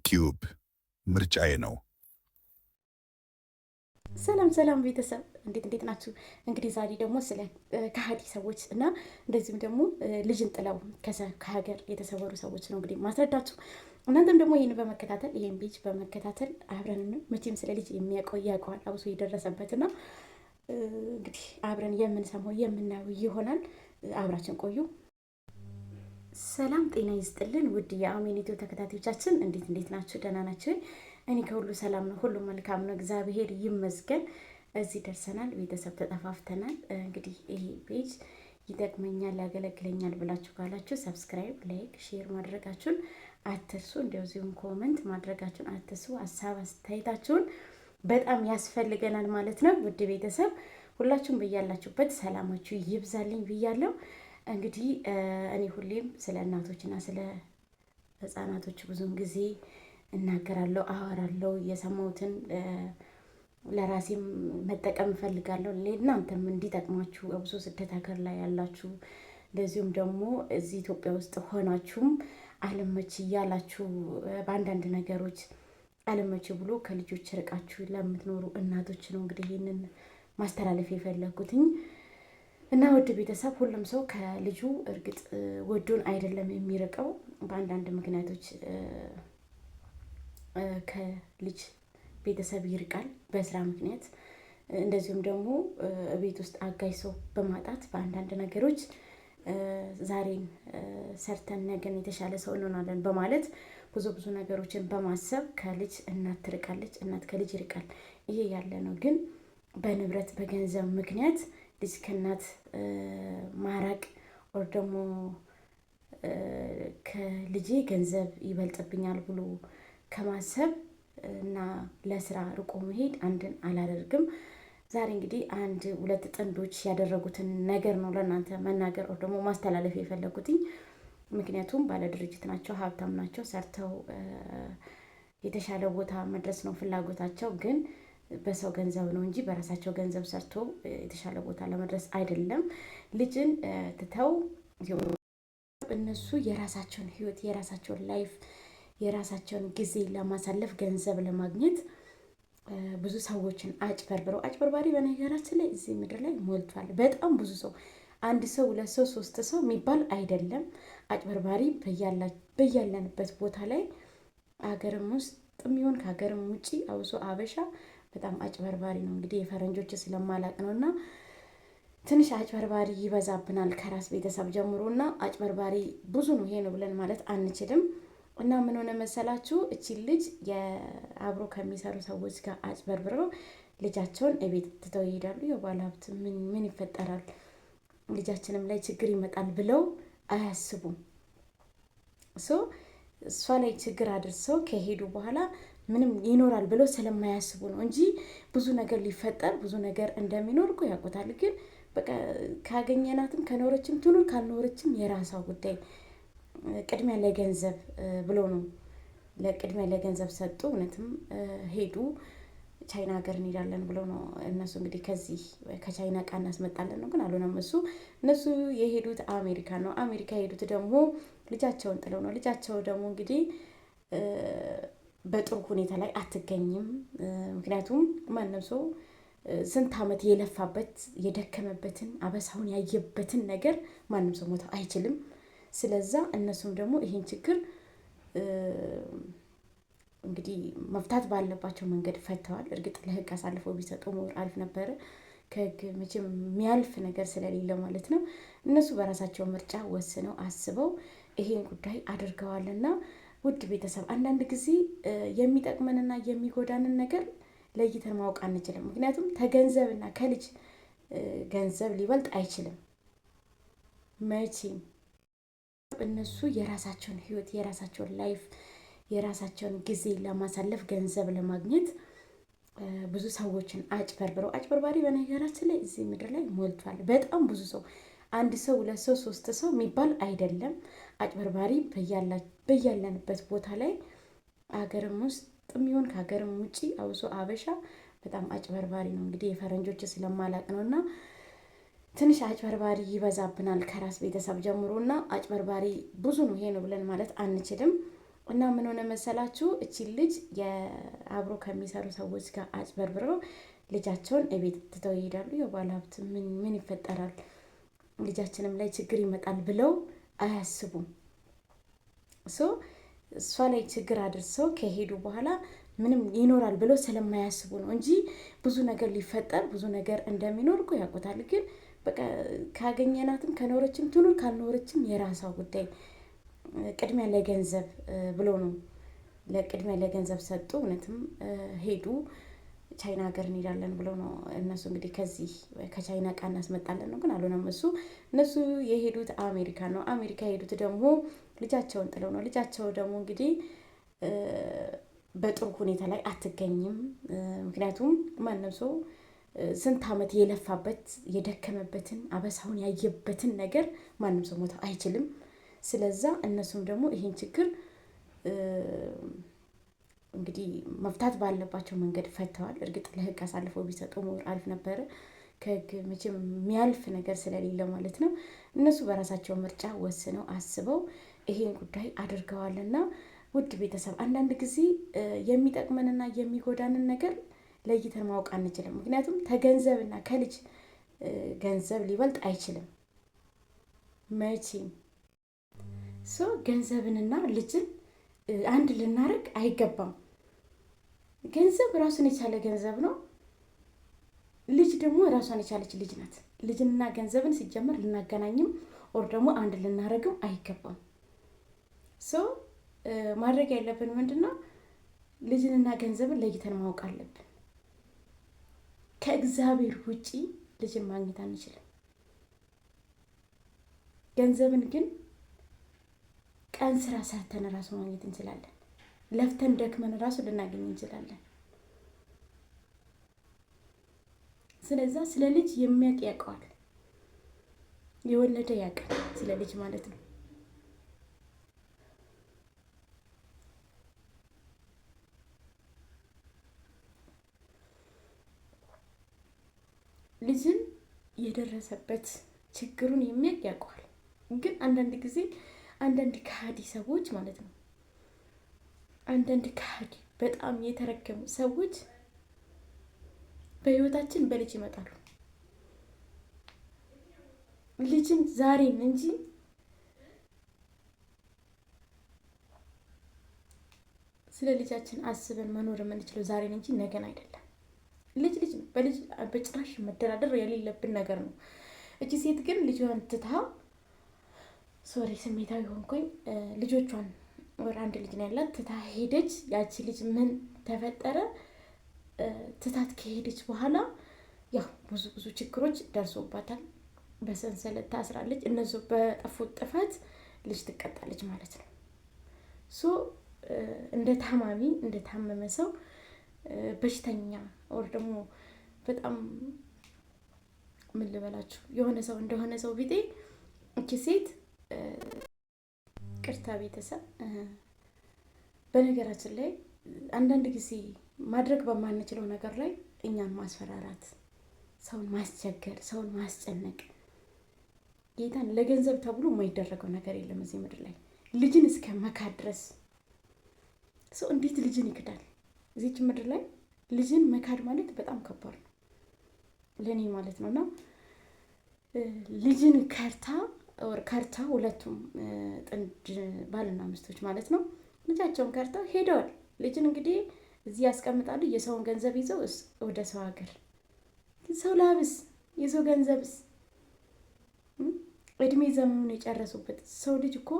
ዩቲዩብ ምርጫዬ ነው። ሰላም ቤተሰብ እንዴት ናችሁ? እንግዲህ ዛሬ ደግሞ ስለ ከሃዲ ሰዎች እና እንደዚሁም ደግሞ ልጅን ጥለው ከሀገር የተሰወሩ ሰዎች ነው እንግዲህ ማስረዳችሁ። እናንተም ደግሞ ይህን በመከታተል ይህን ፔጅ በመከታተል አብረን መቼም ስለ ልጅ የሚያውቀው ያውቀዋል አብሶ የደረሰበትና እንግዲህ አብረን የምንሰማው የምናየው ይሆናል። አብራችን ቆዩ። ሰላም ጤና ይስጥልን ውድ የአሜን ኢትዮ ተከታታዮቻችን እንዴት ናችሁ? ደህና ናችሁ? እኔ ከሁሉ ሰላም ነው፣ ሁሉ መልካም ነው፣ እግዚአብሔር ይመስገን። እዚህ ደርሰናል። ቤተሰብ ተጠፋፍተናል። እንግዲህ ይሄ ፔጅ ይጠቅመኛል ያገለግለኛል ብላችሁ ካላችሁ ሰብስክራይብ፣ ላይክ፣ ሼር ማድረጋችሁን አትርሱ። እንደዚሁም ኮመንት ማድረጋችሁን አትርሱ። ሀሳብ አስተያየታችሁን በጣም ያስፈልገናል ማለት ነው። ውድ ቤተሰብ ሁላችሁም በያላችሁበት ሰላማችሁ ይብዛልኝ ብያለሁ። እንግዲህ እኔ ሁሌም ስለ እናቶችና ስለ ህፃናቶች ብዙም ጊዜ እናገራለሁ፣ አወራለሁ። የሰማሁትን ለራሴም መጠቀም እፈልጋለሁ። እናንተም እንዲጠቅማችሁ ብዙ ስደት ሀገር ላይ ያላችሁ እንደዚሁም ደግሞ እዚህ ኢትዮጵያ ውስጥ ሆናችሁም አልመች እያላችሁ በአንዳንድ ነገሮች አልመች ብሎ ከልጆች ርቃችሁ ለምትኖሩ እናቶች ነው እንግዲህ ይህንን ማስተላለፍ የፈለግኩትኝ። እና ውድ ቤተሰብ ሁሉም ሰው ከልጁ እርግጥ ወዶን አይደለም የሚርቀው። በአንዳንድ ምክንያቶች ከልጅ ቤተሰብ ይርቃል፣ በስራ ምክንያት እንደዚሁም ደግሞ ቤት ውስጥ አጋዥ ሰው በማጣት በአንዳንድ ነገሮች ዛሬን ሰርተን ነገን የተሻለ ሰው እንሆናለን በማለት ብዙ ነገሮችን በማሰብ ከልጅ እናት ትርቃለች፣ እናት ከልጅ ይርቃል። ይሄ ያለ ነው። ግን በንብረት በገንዘብ ምክንያት ልጅ ከእናት ማራቅ ወር ደግሞ ከልጄ ገንዘብ ይበልጥብኛል ብሎ ከማሰብ እና ለስራ ርቆ መሄድ አንድን አላደርግም። ዛሬ እንግዲህ አንድ ሁለት ጥንዶች ያደረጉትን ነገር ነው ለእናንተ መናገር ወር ደግሞ ማስተላለፍ የፈለጉትኝ። ምክንያቱም ባለድርጅት ናቸው፣ ሀብታም ናቸው፣ ሰርተው የተሻለ ቦታ መድረስ ነው ፍላጎታቸው። ግን በሰው ገንዘብ ነው እንጂ በራሳቸው ገንዘብ ሰርቶ የተሻለ ቦታ ለመድረስ አይደለም። ልጅን ትተው እነሱ የራሳቸውን ህይወት የራሳቸውን ላይፍ የራሳቸውን ጊዜ ለማሳለፍ ገንዘብ ለማግኘት ብዙ ሰዎችን አጭበርባሪ በነገራችን ላይ እዚህ ምድር ላይ ሞልቷል። በጣም ብዙ ሰው፣ አንድ ሰው፣ ሁለት ሰው፣ ሶስት ሰው የሚባል አይደለም። አጭበርባሪ በያለንበት ቦታ ላይ ሀገርም ውስጥ የሚሆን ከሀገርም ውጭ አብሶ አበሻ በጣም አጭበርባሪ ነው። እንግዲህ የፈረንጆች ስለማላቅ ነው። እና ትንሽ አጭበርባሪ ይበዛብናል ከራስ ቤተሰብ ጀምሮ እና አጭበርባሪ ብዙ ነው። ይሄ ነው ብለን ማለት አንችልም። እና ምን ሆነ መሰላችሁ? እቺ ልጅ የአብሮ ከሚሰሩ ሰዎች ጋር አጭበርብረው ልጃቸውን እቤት ትተው ይሄዳሉ። የባለ ሀብት ምን ይፈጠራል ልጃችንም ላይ ችግር ይመጣል ብለው አያስቡም። እሷ ላይ ችግር አድርሰው ከሄዱ በኋላ ምንም ይኖራል ብለው ስለማያስቡ ነው እንጂ ብዙ ነገር ሊፈጠር ብዙ ነገር እንደሚኖር እኮ ያውቁታል። ግን በቃ ካገኘናትም ከኖረችም ትኑር ካልኖረችም የራሷ ጉዳይ። ቅድሚያ ለገንዘብ ብሎ ነው ለቅድሚያ ለገንዘብ ሰጡ። እውነትም ሄዱ። ቻይና ሀገር እንሄዳለን ብለው ነው እነሱ እንግዲህ ከዚህ ከቻይና እቃ እናስመጣለን ነው፣ ግን አልሆነም። እነሱ የሄዱት አሜሪካ ነው። አሜሪካ የሄዱት ደግሞ ልጃቸውን ጥለው ነው። ልጃቸው ደግሞ እንግዲህ በጥሩ ሁኔታ ላይ አትገኝም። ምክንያቱም ማንም ሰው ስንት ዓመት የለፋበት የደከመበትን አበሳውን ያየበትን ነገር ማንም ሰው ሞተው አይችልም። ስለዛ እነሱም ደግሞ ይሄን ችግር እንግዲህ መፍታት ባለባቸው መንገድ ፈተዋል። እርግጥ ለህግ አሳልፈው ቢሰጡ ሞር አሪፍ ነበረ። ከህግ መቼም የሚያልፍ ነገር ስለሌለ ማለት ነው። እነሱ በራሳቸው ምርጫ ወስነው አስበው ይሄን ጉዳይ አድርገዋልና ውድ ቤተሰብ አንዳንድ ጊዜ የሚጠቅመንና የሚጎዳንን ነገር ለይተን ማወቅ አንችልም። ምክንያቱም ከገንዘብና ከልጅ ገንዘብ ሊበልጥ አይችልም መቼም። እነሱ የራሳቸውን ህይወት የራሳቸውን ላይፍ የራሳቸውን ጊዜ ለማሳለፍ ገንዘብ ለማግኘት ብዙ ሰዎችን አጭበርባሪ በነገራችን ላይ እዚህ ምድር ላይ ሞልቷል። በጣም ብዙ ሰው፣ አንድ ሰው፣ ሁለት ሰው፣ ሶስት ሰው የሚባል አይደለም። አጭበርባሪ በያለንበት ቦታ ላይ ሀገርም ውስጥ የሚሆን ከሀገርም ውጭ አብሶ አበሻ በጣም አጭበርባሪ ነው። እንግዲህ የፈረንጆች ስለማላቅ ነው። እና ትንሽ አጭበርባሪ ይበዛብናል ከራስ ቤተሰብ ጀምሮ እና አጭበርባሪ ብዙ ነው። ይሄ ነው ብለን ማለት አንችልም። እና ምን ሆነ መሰላችሁ? እቺ ልጅ የአብሮ ከሚሰሩ ሰዎች ጋር አጭበርብረው ልጃቸውን እቤት ትተው ይሄዳሉ። የባለ ሀብት ምን ይፈጠራል ልጃችንም ላይ ችግር ይመጣል ብለው አያስቡም። እሷ ላይ ችግር አድርሰው ከሄዱ በኋላ ምንም ይኖራል ብለው ስለማያስቡ ነው እንጂ ብዙ ነገር ሊፈጠር ብዙ ነገር እንደሚኖር እኮ ያውቁታል። ግን በቃ ካገኘናትም ከኖረችም ትኑር ካልኖረችም የራሷ ጉዳይ፣ ቅድሚያ ለገንዘብ ብሎ ነው ለቅድሚያ ለገንዘብ ሰጡ። እውነትም ሄዱ። ቻይና ሀገር እንሄዳለን ብለው ነው እነሱ እንግዲህ ከዚህ ከቻይና እቃ እናስመጣለን ነው፣ ግን አልሆነም። እነሱ የሄዱት አሜሪካ ነው። አሜሪካ የሄዱት ደግሞ ልጃቸውን ጥለው ነው። ልጃቸው ደግሞ እንግዲህ በጥሩ ሁኔታ ላይ አትገኝም። ምክንያቱም ማንም ሰው ስንት ዓመት የለፋበት የደከመበትን አበሳውን ያየበትን ነገር ማንም ሰው ሞተው አይችልም። ስለዛ እነሱም ደግሞ ይህን ችግር እንግዲህ መፍታት ባለባቸው መንገድ ፈተዋል። እርግጥ ለህግ አሳልፈው ቢሰጡ ሞር አሪፍ ነበረ። ከህግ መቼም የሚያልፍ ነገር ስለሌለ ማለት ነው። እነሱ በራሳቸው ምርጫ ወስነው አስበው ይሄን ጉዳይ አድርገዋልና ውድ ቤተሰብ አንዳንድ ጊዜ የሚጠቅመንና የሚጎዳንን ነገር ለይተን ማወቅ አንችልም። ምክንያቱም ከገንዘብና ከልጅ ገንዘብ ሊበልጥ አይችልም መቼም። ገንዘብንና ልጅን አንድ ልናደርግ አይገባም። ገንዘብ ራሱን የቻለ ገንዘብ ነው። ልጅ ደግሞ ራሷን የቻለች ልጅ ናት። ልጅንና ገንዘብን ሲጀመር ልናገናኝም ወር ደግሞ አንድ ልናደርግም አይገባም። ማድረግ ያለብን ምንድነው? ልጅንና ገንዘብን ለይተን ማወቅ አለብን። ከእግዚአብሔር ውጪ ልጅን ማግኘት አንችልም። ገንዘብን ግን ቀን ስራ ሰርተን ራሱ ማግኘት እንችላለን። ለፍተን ደክመን ራሱ ልናገኝ እንችላለን። ስለዛ ስለ ልጅ የሚያውቅ ያውቀዋል፣ የወለደ ያውቃል ስለ ልጅ ማለት ነው። ልጅን የደረሰበት ችግሩን የሚያውቅ ያውቀዋል። ግን አንዳንድ ጊዜ አንዳንድ ከሃዲ ሰዎች ማለት ነው፣ አንዳንድ ከሃዲ በጣም የተረገሙ ሰዎች በህይወታችን በልጅ ይመጣሉ። ልጅን ዛሬን እንጂ ስለ ልጃችን አስበን መኖር የምንችለው ዛሬን እንጂ ነገን አይደለም። ልጅ ልጅ ነው። በልጅ በጭራሽ መደራደር የሌለብን ነገር ነው። እቺ ሴት ግን ልጇን ትታ ሶሪ ስሜታዊ ሆንኩኝ። ልጆቿን ወር አንድ ልጅ ነው ያላት፣ ትታ ሄደች። ያቺ ልጅ ምን ተፈጠረ? ትታት ከሄደች በኋላ ያው ብዙ ችግሮች ደርሶባታል። በሰንሰለት ታስራለች። እነሱ በጠፉት ጥፋት ልጅ ትቀጣለች ማለት ነው። እንደ ታማሚ እንደ ታመመ ሰው በሽተኛ ወር ደግሞ በጣም ምን ልበላችሁ የሆነ ሰው እንደሆነ ሰው ቢጤ እቺ ሴት ቅርታ ቤተሰብ። በነገራችን ላይ አንዳንድ ጊዜ ማድረግ በማንችለው ነገር ላይ እኛን ማስፈራራት፣ ሰውን ማስቸገር፣ ሰውን ማስጨነቅ ጌታን ለገንዘብ ተብሎ የማይደረገው ነገር የለም እዚህ ምድር ላይ። ልጅን እስከ መካድ ድረስ ሰው እንዴት ልጅን ይክዳል? እዚች ምድር ላይ ልጅን መካድ ማለት በጣም ከባድ ነው ለኔ ማለት ነውና ልጅን ከርታ ሁለቱም ጥንድ ባልና ሚስቶች ማለት ነው ልጃቸውን ከርታ ሄደዋል። ልጅን እንግዲህ እዚህ ያስቀምጣሉ። የሰውን ገንዘብ ይዘው ወደ ሰው ሀገር ሰው ላብስ የሰው ገንዘብስ እድሜ ዘመኑን የጨረሱበት ሰው ልጅ እኮ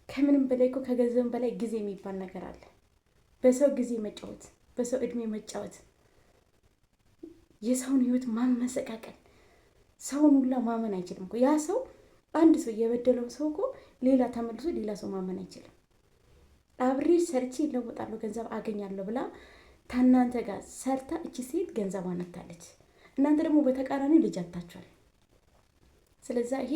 ከምንም በላይ እኮ ከገንዘብ በላይ ጊዜ የሚባል ነገር አለ። በሰው ጊዜ መጫወት፣ በሰው እድሜ መጫወት፣ የሰውን ህይወት ማመሰቃቀል፣ ሰውን ሁላ ማመን አይችልም እኮ ያ ሰው። አንድ ሰው የበደለው ሰው እኮ ሌላ ተመልሶ ሌላ ሰው ማመን አይችልም። አብሬ ሰርቼ ይለወጣለሁ ገንዘብ አገኛለሁ ብላ ከእናንተ ጋር ሰርታ እቺ ሴት ገንዘብ አነታለች። እናንተ ደግሞ በተቃራኒ ልጅ አታችኋል። ስለዛ ይሄ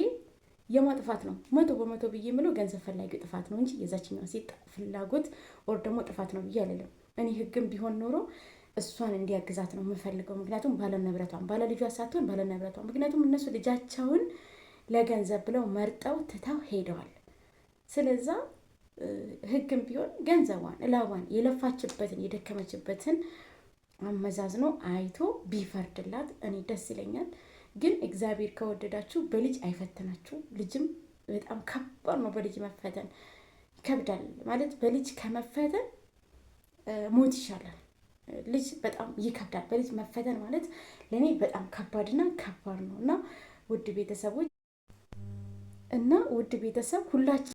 የማጥፋት ነው 100% ብዬ የምለው ገንዘብ ፈላጊ ጥፋት ነው እንጂ የዛችኛው ሴት ፍላጎት ወር ደግሞ ጥፋት ነው ብዬ አልልም። እኔ ህግም ቢሆን ኖሮ እሷን እንዲያግዛት ነው የምፈልገው። ምክንያቱም ባለንብረቷን ባለልጇ ሳትሆን ባለንብረቷን። ምክንያቱም እነሱ ልጃቸውን ለገንዘብ ብለው መርጠው ትተው ሄደዋል። ስለዛ ህግም ቢሆን ገንዘቧን እላቧን የለፋችበትን የደከመችበትን አመዛዝኖ አይቶ ቢፈርድላት እኔ ደስ ይለኛል። ግን እግዚአብሔር ከወደዳችሁ በልጅ አይፈትናችሁ። ልጅም በጣም ከባድ ነው። በልጅ መፈተን ይከብዳል ማለት በልጅ ከመፈተን ሞት ይሻላል። ልጅ በጣም ይከብዳል። በልጅ መፈተን ማለት ለእኔ በጣም ከባድና ከባድ ነው እና ውድ ቤተሰቦች እና ውድ ቤተሰብ ሁላችን